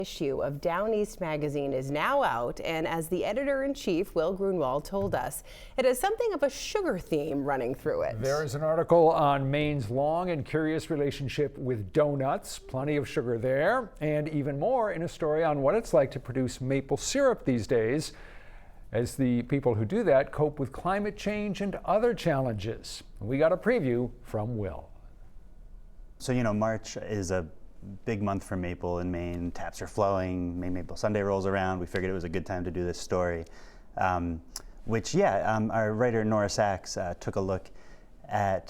Issue of Down East magazine is now out, and as the editor-in-chief, Will Grunwald, told us, it has something of a sugar theme running through it. There is an article on Maine's long and curious relationship with doughnuts, plenty of sugar there, and even more in a story on what it's like to produce maple syrup these days, as the people who do that cope with climate change and other challenges. We got a preview from Will. So, March is a big month for maple in Maine. Taps are flowing. Maple Sunday rolls around. We figured it was a good time to do this story. Our writer Nora Sachs took a look at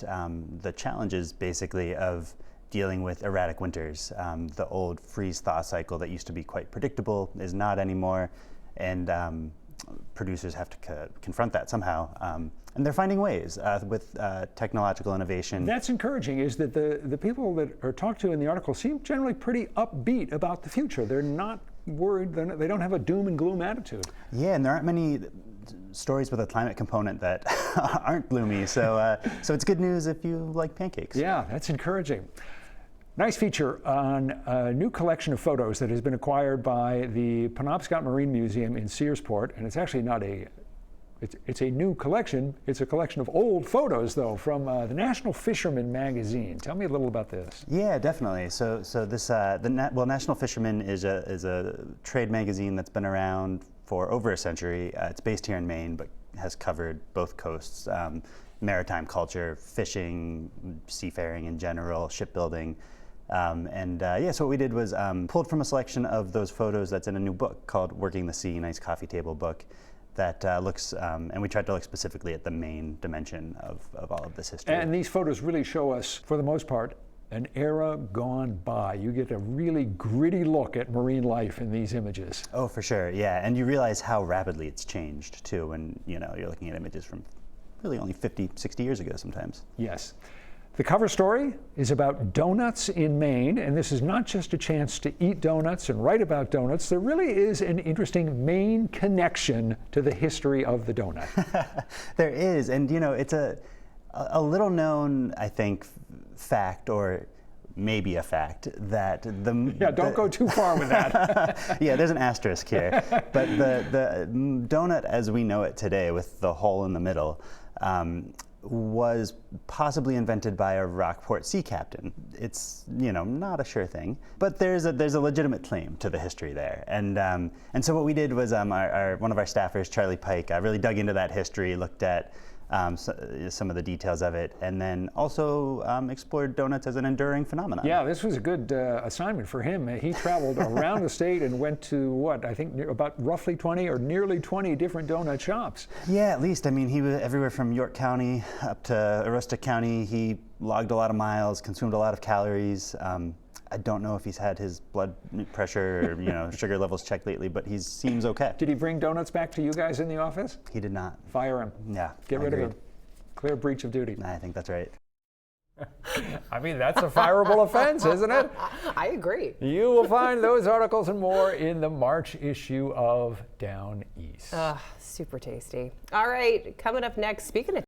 the challenges, basically, of dealing with erratic winters. The old freeze-thaw cycle that used to be quite predictable is not anymore, and producers have to confront that somehow. And they're finding ways with technological innovation. That's encouraging, is that the people that are talked to in the article seem generally pretty upbeat about the future. They're not worried, they don't have a doom and gloom attitude. Yeah, and there aren't many stories with a climate component that aren't gloomy, so it's good news if you like pancakes. Yeah, that's encouraging. Nice feature on a new collection of photos that has been acquired by the Penobscot Marine Museum in Searsport, and it's actually not it's a new collection. It's a collection of old photos, though, from the National Fisherman magazine. Tell me a little about this. Yeah, definitely. So this National Fisherman is a trade magazine that's been around for over a century. It's based here in Maine, but has covered both coasts, maritime culture, fishing, seafaring in general, shipbuilding. So what we did was pulled from a selection of those photos that's in a new book called Working the Sea, nice coffee table book that looks, and we tried to look specifically at the Maine dimension of all of this history. And these photos really show us, for the most part, an era gone by. You get a really gritty look at marine life in these images. Oh, for sure, yeah. And you realize how rapidly it's changed, too, when you're looking at images from really only 50, 60 years ago sometimes. Yes. The cover story is about doughnuts in Maine, and this is not just a chance to eat doughnuts and write about doughnuts. There really is an interesting Maine connection to the history of the donut. There is, and it's a little known, I think, fact, or maybe a fact, that don't go too far with that. Yeah, there's an asterisk here. But the donut as we know it today, with the hole in the middle, was possibly invented by a Rockport sea captain. It's not a sure thing, but there's a legitimate claim to the history there. And so what we did was one of our staffers, Charlie Pike, really dug into that history, looked at some of the details of it, and then also explored donuts as an enduring phenomenon. Yeah, this was a good assignment for him. He traveled around the state and went to I think about roughly 20 or nearly 20 different donut shops. Yeah, at least. I mean, he was everywhere from York County up to Aroostook County. He logged a lot of miles, consumed a lot of calories. I don't know if he's had his blood pressure or sugar levels checked lately, but he seems okay. Did he bring donuts back to you guys in the office? He did not. Fire him. Yeah. Get rid of him. Clear breach of duty. I think that's right. I mean, that's a fireable offense, isn't it? I agree. You will find those articles and more in the March issue of Down East. Super tasty. All right, coming up next, speaking of